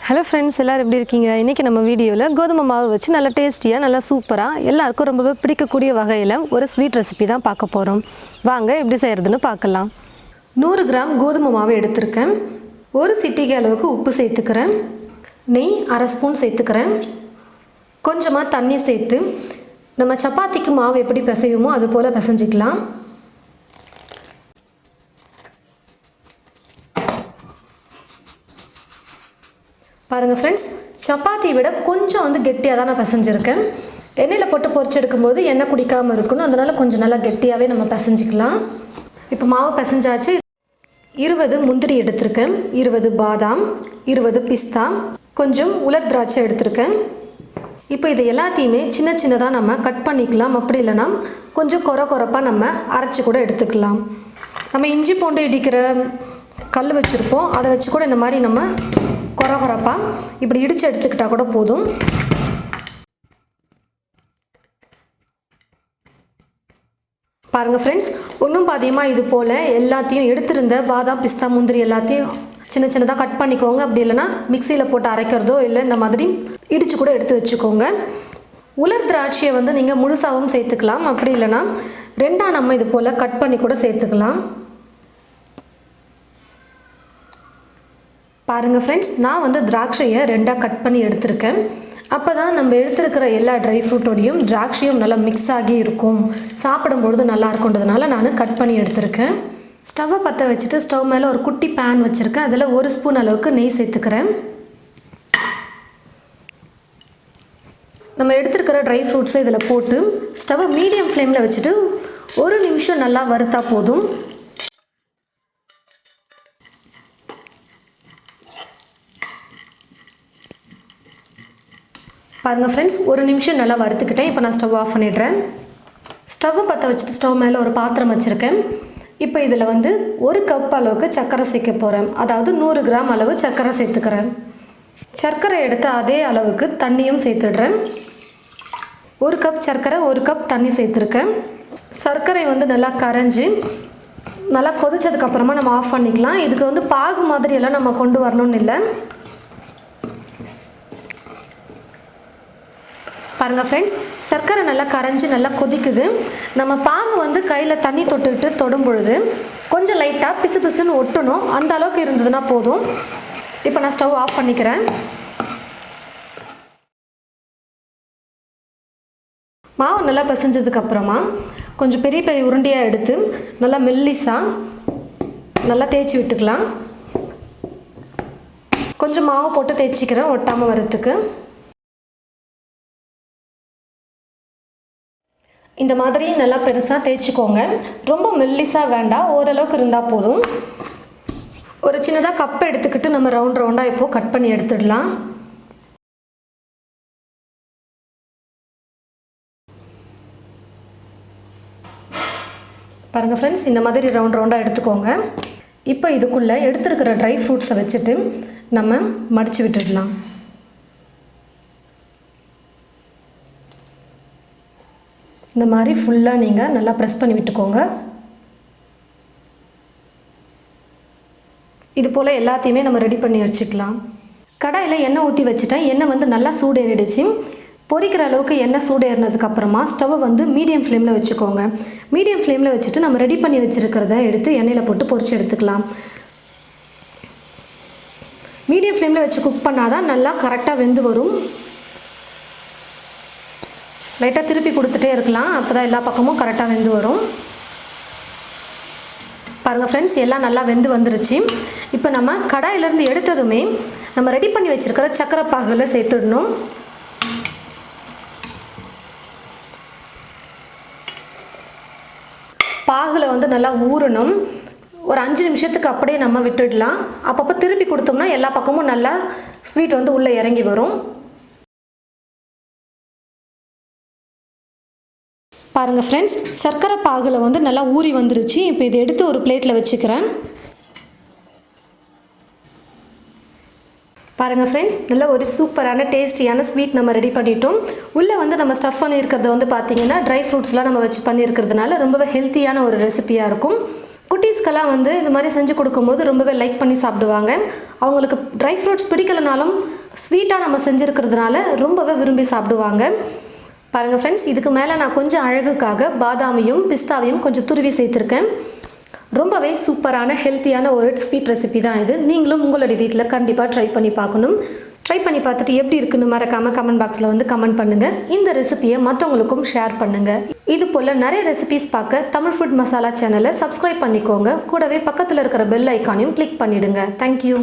Hello friends, எல்லோரும் எப்படி இருக்கீங்க? இன்றைக்கி நம்ம வீடியோவில் கோதுமை மாவு வச்சு நல்லா டேஸ்டியாக நல்லா சூப்பராக எல்லாருக்கும் ரொம்பவே பிடிக்கக்கூடிய வகையில் ஒரு ஸ்வீட் ரெசிபி தான் பார்க்க போகிறோம். வாங்க எப்படி செய்கிறதுன்னு பார்க்கலாம். 100 கிராம் கோதுமை மாவு எடுத்திருக்கேன். ஒரு சிட்டிகை அளவுக்கு உப்பு சேர்த்துக்கிறேன். நெய் அரை ஸ்பூன் சேர்த்துக்கிறேன். கொஞ்சமாக தண்ணி சேர்த்து நம்ம சப்பாத்திக்கு மாவு எப்படி பிசையுமோ அது போல் பிசைஞ்சிக்கலாம். பாருங்கள் ஃப்ரெண்ட்ஸ், சப்பாத்தி விட கொஞ்சம் கெட்டியாக தான் நான் பிசைஞ்சிருக்கேன். எண்ணெயில் போட்டு பொரிச்சு எடுக்கும்போது எண்ணெய் குடிக்காமல் இருக்கணும், அதனால் கொஞ்சம் நல்லா கெட்டியாகவே நம்ம பிசைஞ்சிக்கலாம். இப்போ மாவு பிசைஞ்சாச்சு. 20 முந்திரி எடுத்திருக்கேன், 20 பாதாம், 20 பிஸ்தா, கொஞ்சம் உலர் திராட்சை எடுத்திருக்கேன். இப்போ இது எல்லாத்தையுமே சின்ன சின்னதாக நம்ம கட் பண்ணிக்கலாம். அப்படி இல்லைனா கொஞ்சம் கொரப்பாக நம்ம அரைச்சி கூட எடுத்துக்கலாம். நம்ம இஞ்சி பூண்டு இடிக்கிற கல் வச்சுருப்போம், அதை வச்சு கூட இந்த மாதிரி நம்ம கொரப்பாக இப்படி இடித்து எடுத்துக்கிட்டால் கூட போதும். பாருங்கள் ஃப்ரெண்ட்ஸ், ஒன்றும் பாதியமாக இது போல் எல்லாத்தையும் எடுத்திருந்த பாதாம் பிஸ்தா முந்திரி எல்லாத்தையும் சின்ன சின்னதாக கட் பண்ணிக்கோங்க. அப்படி இல்லைனா மிக்சியில் போட்டு அரைக்கிறதோ இல்லை இந்த மாதிரி இடித்து கூட எடுத்து வச்சுக்கோங்க. உலர் திராட்சையை நீங்கள் முழுசாகவும் சேர்த்துக்கலாம். அப்படி இல்லைனா ரெண்டாக நம்ம இது போல் கட் பண்ணி கூட சேர்த்துக்கலாம். பாருங்கள் ஃப்ரெண்ட்ஸ், நான் திராட்சையை ரெண்டாக கட் பண்ணி எடுத்திருக்கேன். அப்போ தான் நம்ம எடுத்துருக்கிற எல்லா ட்ரை ஃப்ரூட்டோடையும் திராட்சையும் நல்லா மிக்ஸ் ஆகி இருக்கும், சாப்பிடும்பொழுது நல்லா இருக்குன்றதுனால நான் கட் பண்ணி எடுத்திருக்கேன். ஸ்டவ்வை பற்ற வச்சுட்டு ஸ்டவ் மேலே ஒரு குட்டி பேன் வச்சுருக்கேன். அதில் 1 ஸ்பூன் அளவுக்கு நெய் சேர்த்துக்கிறேன். நம்ம எடுத்துருக்கிற ட்ரை ஃப்ரூட்ஸை இதில் போட்டு ஸ்டவ்வை மீடியம் ஃப்ளேமில் வச்சுட்டு 1 நிமிஷம் நல்லா வறுத்தா போதும். பாருங்கள் ஃப்ரெண்ட்ஸ், 1 நிமிஷம் நல்லா வறுத்துக்கிட்டேன். இப்போ நான் ஸ்டவ் ஆஃப் பண்ணிடுறேன். ஸ்டவ்வை பற்ற வச்சுட்டு ஸ்டவ் மேலே ஒரு பாத்திரம் வச்சுருக்கேன். இப்போ இதில் 1 கப் அளவுக்கு சர்க்கரை சேர்க்க போகிறேன். அதாவது 100 கிராம் அளவு சர்க்கரை சேர்த்துக்கிறேன். சர்க்கரை எடுத்து அதே அளவுக்கு தண்ணியும் சேர்த்துடுறேன். 1 கப் சர்க்கரை 1 கப் தண்ணி சேர்த்துருக்கேன். சர்க்கரை நல்லா கரைஞ்சி நல்லா கொதிச்சதுக்கப்புறமா நம்ம ஆஃப் பண்ணிக்கலாம். இதுக்கு பாகு மாதிரியெல்லாம் நம்ம கொண்டு வரணும்னு இல்லை. பாருங்கள் ஃப்ரெண்ட்ஸ், சர்க்கரை நல்லா கரைஞ்சி நல்லா கொதிக்குது. நம்ம பாகு கையில் தண்ணி தொட்டுக்கிட்டு தொடும் பொழுது கொஞ்சம் லைட்டாக பிசு பிசுன்னு ஒட்டணும், அந்த அளவுக்கு இருந்ததுன்னா போதும். இப்போ நான் ஸ்டவ் ஆஃப் பண்ணிக்கிறேன். மாவு நல்லா பிசைஞ்சதுக்கப்புறமா கொஞ்சம் பெரிய பெரிய உருண்டையாக எடுத்து நல்லா மெல்லிசாக நல்லா தேய்ச்சி விட்டுக்கலாம். கொஞ்சம் மாவு போட்டு தேய்ச்சிக்கிறேன் ஒட்டாமல் வரத்துக்கு. இந்த மாதிரி நல்லா பெருசாக தேய்ச்சிக்கோங்க. ரொம்ப மெல்லிசாக வேண்டாம், ஓரளவுக்கு இருந்தால் போதும். ஒரு சின்னதாக கப் எடுத்துக்கிட்டு நம்ம ரவுண்டாக இப்போது கட் பண்ணி எடுத்துடலாம். பாருங்கள் ஃப்ரெண்ட்ஸ், இந்த மாதிரி ரவுண்டாக எடுத்துக்கோங்க. இப்போ இதுக்குள்ளே எடுத்துருக்கிற ட்ரை ஃப்ரூட்ஸை வச்சுட்டு நம்ம மடித்து விட்டுடலாம். இந்த மாதிரி ஃபுல்லாக நீங்கள் நல்லா ப்ரெஸ் பண்ணி விட்டுக்கோங்க. இது போல் எல்லாத்தையுமே நம்ம ரெடி பண்ணி வச்சுக்கலாம். கடாயில் எண்ணெய் ஊற்றி வச்சுட்டேன். எண்ணெய் நல்லா சூடேறிடுச்சு. பொரிக்கிற அளவுக்கு எண்ணெய் சூடேறினதுக்கப்புறமா ஸ்டவ் மீடியம் ஃப்ளேமில் வச்சுக்கோங்க. மீடியம் ஃப்ளேமில் வச்சுட்டு நம்ம ரெடி பண்ணி வச்சுருக்கிறத எடுத்து எண்ணெயில் போட்டு பொரிச்சு எடுத்துக்கலாம். மீடியம் ஃப்ளேமில் வச்சு குக் பண்ணால் தான் நல்லா கரெக்டாக வெந்து வரும். லைட்டாக திருப்பி கொடுத்துட்டே இருக்கலாம், அப்போ தான் எல்லா பக்கமும் கரெக்டாக வெந்து வரும். பாருங்கள் ஃப்ரெண்ட்ஸ், எல்லாம் நல்லா வெந்து வந்துருச்சு. இப்போ நம்ம கடாயிலேருந்து எடுத்ததுமே நம்ம ரெடி பண்ணி வச்சுருக்கிற சர்க்கரை பாகில் சேர்த்துடணும். பாகில் நல்லா ஊறணும். ஒரு 5 நிமிஷத்துக்கு அப்படியே நம்ம விட்டுடலாம். அப்பப்போ திருப்பி கொடுத்தோம்னா எல்லா பக்கமும் நல்லா ஸ்வீட் உள்ளே இறங்கி வரும். பாருங்கள் ஃப்ரெண்ட்ஸ், சர்க்கரை பாகில் நல்லா ஊறி வந்துருச்சு. இப்போ இதை எடுத்து ஒரு பிளேட்டில் வச்சுக்கிறேன். பாருங்கள் ஃப்ரெண்ட்ஸ், நல்ல ஒரு சூப்பரான டேஸ்டியான ஸ்வீட் நம்ம ரெடி பண்ணிட்டோம். உள்ளே நம்ம ஸ்டஃப் பண்ணியிருக்கிறத பார்த்தீங்கன்னா ட்ரை ஃப்ரூட்ஸ்லாம் நம்ம வச்சு பண்ணியிருக்கிறதுனால ரொம்பவே ஹெல்த்தியான ஒரு ரெசிபியாக இருக்கும். குட்டீஸ்க்கெல்லாம் வந்து இந்த மாதிரி செஞ்சு கொடுக்கும்போது ரொம்பவே லைக் பண்ணி சாப்பிடுவாங்க. அவங்களுக்கு ட்ரை ஃப்ரூட்ஸ் பிடிக்கலனாலும் ஸ்வீட்டாக நம்ம செஞ்சுருக்கிறதுனால ரொம்பவே விரும்பி சாப்பிடுவாங்க. பாருங்கள் ஃப்ரெண்ட்ஸ், இதுக்கு மேலே நான் கொஞ்சம் அழகுக்காக பாதாமையும் பிஸ்தாவையும் கொஞ்சம் துருவி சேர்த்துருக்கேன். ரொம்பவே சூப்பரான ஹெல்த்தியான ஒரு ஸ்வீட் ரெசிபி தான் இது. நீங்களும் உங்களுடைய வீட்டில் கண்டிப்பாக ட்ரை பண்ணி பார்க்கணும். ட்ரை பண்ணி பார்த்துட்டு எப்படி இருக்குன்னு மறக்காமல் கமெண்ட் பாக்ஸில் வந்து கமெண்ட் பண்ணுங்கள். இந்த ரெசிபியை மற்றவங்களுக்கும் ஷேர் பண்ணுங்கள். இது போல் நிறைய ரெசிபிஸ் பார்க்க தமிழ் ஃபுட் மசாலா சேனலை சப்ஸ்கிரைப் பண்ணிக்கோங்க. கூடவே பக்கத்தில் இருக்கிற பெல் ஐக்கானையும் கிளிக் பண்ணிவிடுங்க. தேங்க்யூ.